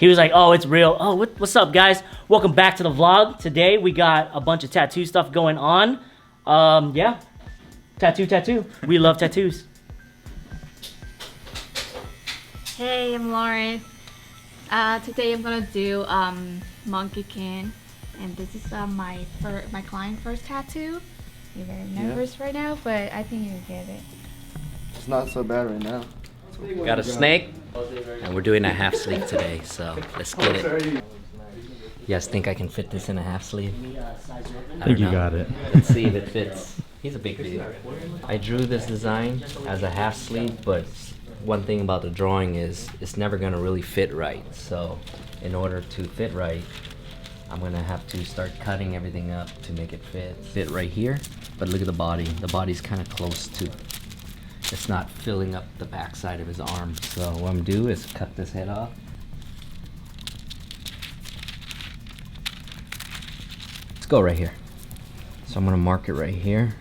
He was like, oh, it's real. Oh, what's up, guys? Welcome back to the vlog. Today we got a bunch of tattoo stuff going on. Yeah, tattoo. We love tattoos. Hey, I'm Lauren. Today I'm gonna do monkey king, and this is my client's first tattoo. You're very nervous right now, but I think you'll get it. It's not so bad right now. Got a snake, and we're doing a half sleeve today, so let's get it. You guys think I can fit this in a half sleeve? I think you got it. Let's see if it fits. He's a big dude. I drew this design as a half sleeve, but one thing about the drawing is it's never gonna really fit right. So in order to fit right, I'm gonna have to start cutting everything up to make it fit right here. But look at the body. The body's kind of close to, it's not filling up the backside of his arm. So what I'm gonna do is cut this head off. Let's go right here. So I'm gonna mark it right here.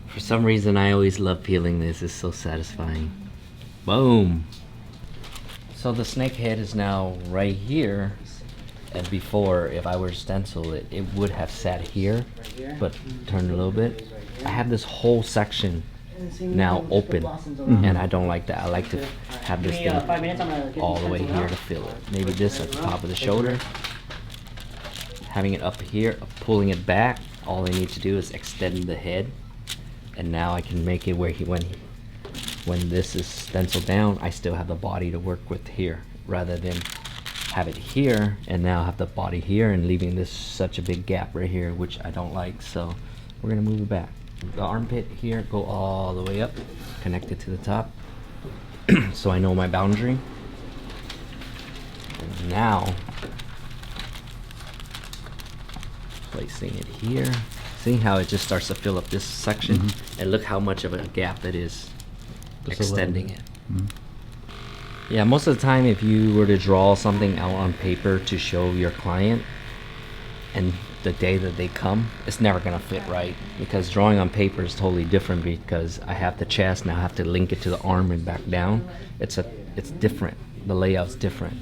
For some reason, I always love peeling this. It's so satisfying. Boom. So the snake head is now right here. And before, if I were to stencil it, it would have sat here, but turned a little bit. I have this whole section now open, and I don't like that. I like to have this thing all the way here to fill it. Maybe this at the top of the shoulder. Having it up here, pulling it back, all I need to do is extend the head. And now I can make it where when this is stenciled down, I still have the body to work with here, rather than have it here and now have the body here and leaving this such a big gap right here, which I don't like. So we're gonna move it back. The armpit here, go all the way up, connect it to the top, so I know my boundary. And now, placing it here. See how it just starts to fill up this section? And look how much of a gap that is, just extending it. Yeah, most of the time if you were to draw something out on paper to show your client, and the day that they come, it's never gonna fit right, because drawing on paper is totally different, because I have the chest, now I have to link it to the arm and back down. It's different, the layout's different.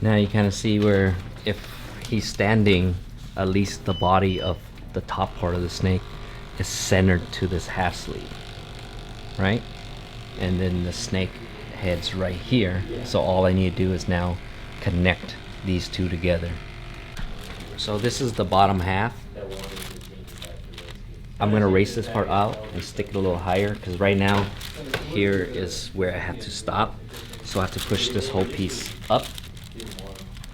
Now you kind of see where if he's standing, at least the body of the top part of the snake is centered to this half sleeve, right? And then the snake head's right here. So all I need to do is now connect these two together. So this is the bottom half. I'm gonna erase this part out and stick it a little higher, because right now here is where I have to stop. So I have to push this whole piece up.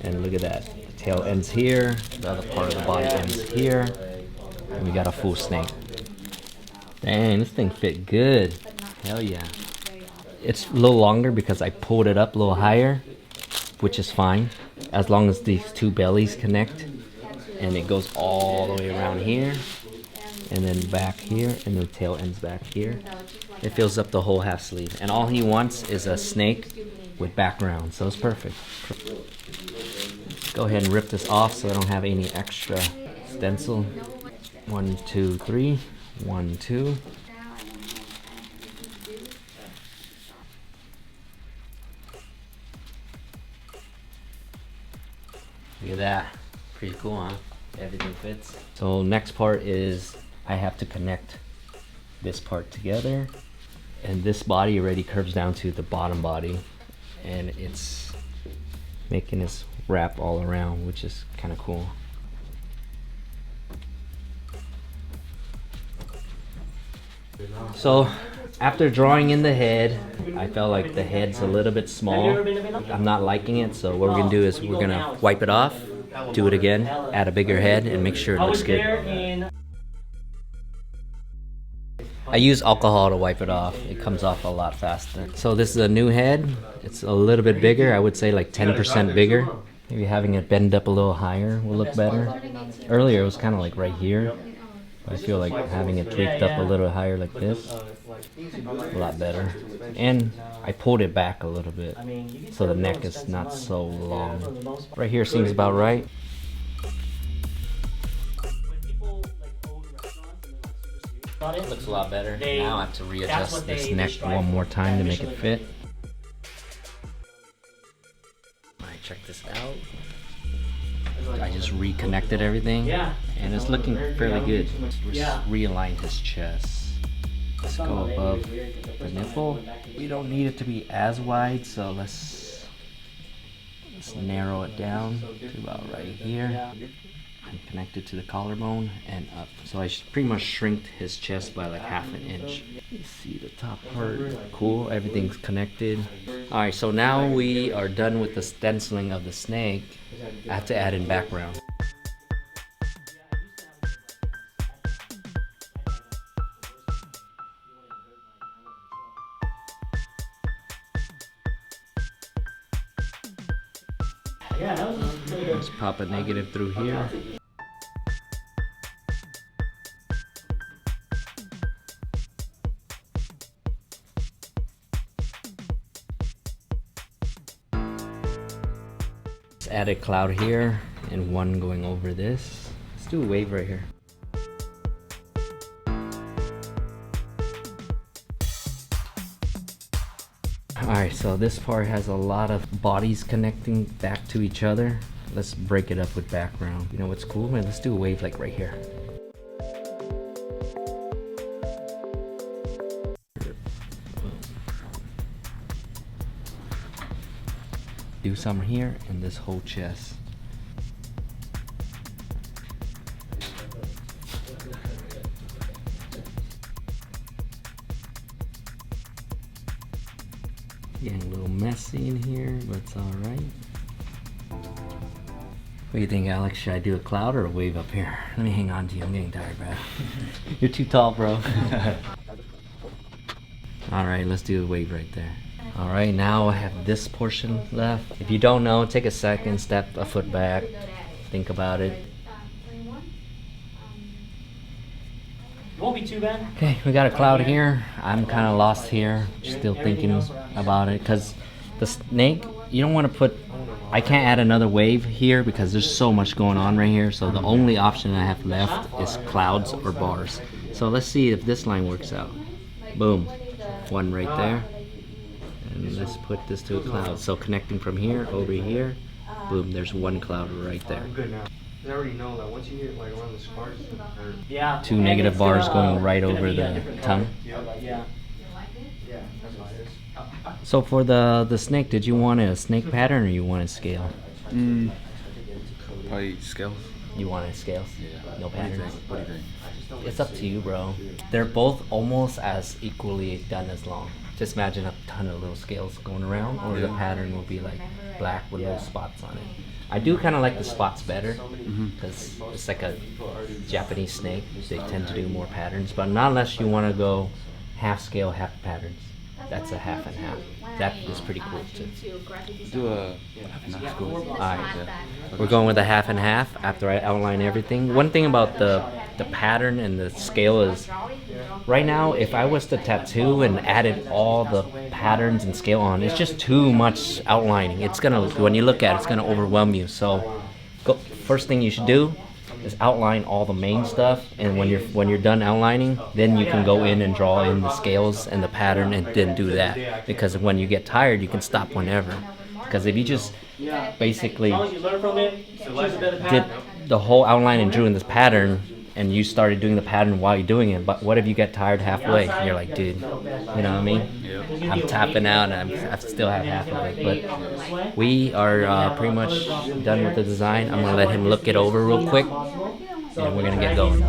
And look at that, the tail ends here, the other part of the body ends here, and we got a full snake. Dang, this thing fit good. Hell yeah. It's a little longer because I pulled it up a little higher, which is fine, as long as these two bellies connect, and it goes all the way around here, and then back here, and the tail ends back here. It fills up the whole half sleeve, and all he wants is a snake with background, so it's perfect. Go ahead and rip this off so I don't have any extra stencil. 1, 2, 3. 1, 2. Look at that. Pretty cool, huh? Everything fits. So next part is I have to connect this part together. And this body already curves down to the bottom body. And it's making this wrap all around, which is kind of cool. So after drawing in the head, I felt like the head's a little bit small. I'm not liking it, so what we're gonna do is we're gonna wipe it off, do it again, add a bigger head, and make sure it looks good. I use alcohol to wipe it off. It comes off a lot faster. So this is a new head. It's a little bit bigger. I would say like 10% bigger. Maybe having it bend up a little higher will look better. Earlier it was kind of like right here. I feel like having it tweaked up a little higher like this, a lot better. And I pulled it back a little bit, so the neck is not so long. Right here seems about right. It looks a lot better. They- Now I have to that's readjust what this they neck strive one for. more time to make it Initially. fit. Alright, check this out. I just reconnected everything. Yeah. And it's looking fairly good. Yeah. Realign his chest. Let's go above the nipple. We don't need it to be as wide, so let's narrow it down to about right here. And connect it to the collarbone and up. So I pretty much shrinked his chest by like 1/2 inch. You see the top part, cool, everything's connected. Alright, so now we are done with the stenciling of the snake. I have to add in background. Yeah, that was really good. Let's pop a negative through here. Let's add a cloud here and one going over this. Let's do a wave right here. Alright, so this part has a lot of bodies connecting back to each other. Let's break it up with background. You know what's cool? Man, let's do a wave like right here. Do some here and this whole chest. Getting a little messy in here, but it's alright. What do you think, Alex? Should I do a cloud or a wave up here? Let me hang on to you. I'm getting tired, bro. You're too tall, bro. Alright, let's do a wave right there. Alright, now I have this portion left. If you don't know, take a second, step a foot back, think about it. It won't be too bad. Okay, we got a cloud here. I'm kind of lost here, still thinking about it, because the snake, you don't want to put, I can't add another wave here because there's so much going on right here, so the only option I have left is clouds or bars. So let's see if this line works out. Boom, one right there. And let's put this to a cloud. So connecting from here over here, boom, there's one cloud right there. Good now. I already know that once you get like around the sparks, Yeah. Two and negative it's bars gonna, going right gonna over be a the different tongue. color. Yeah. yeah, that's what it is. So for the snake, did you want a snake pattern or you want a scale? Probably scales. You want a scale? No patterns? What do you think? It's up to you, bro. They're both almost as equally done as long. Just imagine a ton of little scales going around, or the pattern will be like black with little spots on it. I do kind of like the spots better because it's like a Japanese snake. They tend to do more patterns, but not unless you want to go half scale, half patterns. That's a half and half. That is pretty cool too. Do a half and half school. Alright, we're going with a half and half after I outline everything. One thing about the pattern and the scale is, right now, if I was to tattoo and added all the patterns and scale on, it's just too much outlining. It's gonna, when you look at it, it's gonna overwhelm you. So, first thing you should do is outline all the main stuff, and when you're done outlining, then you can go in and draw in the scales and the pattern, and then do that. Because when you get tired, you can stop whenever. Because if you just basically As long as you learn from it, choose a better did path. the whole outline and drew in this pattern, and you started doing the pattern while you're doing it, but what if you get tired halfway? You're like, dude, you know what I mean? I'm tapping out and I still have half of it. But we are pretty much done with the design. I'm gonna let him look it over real quick, and we're gonna get going.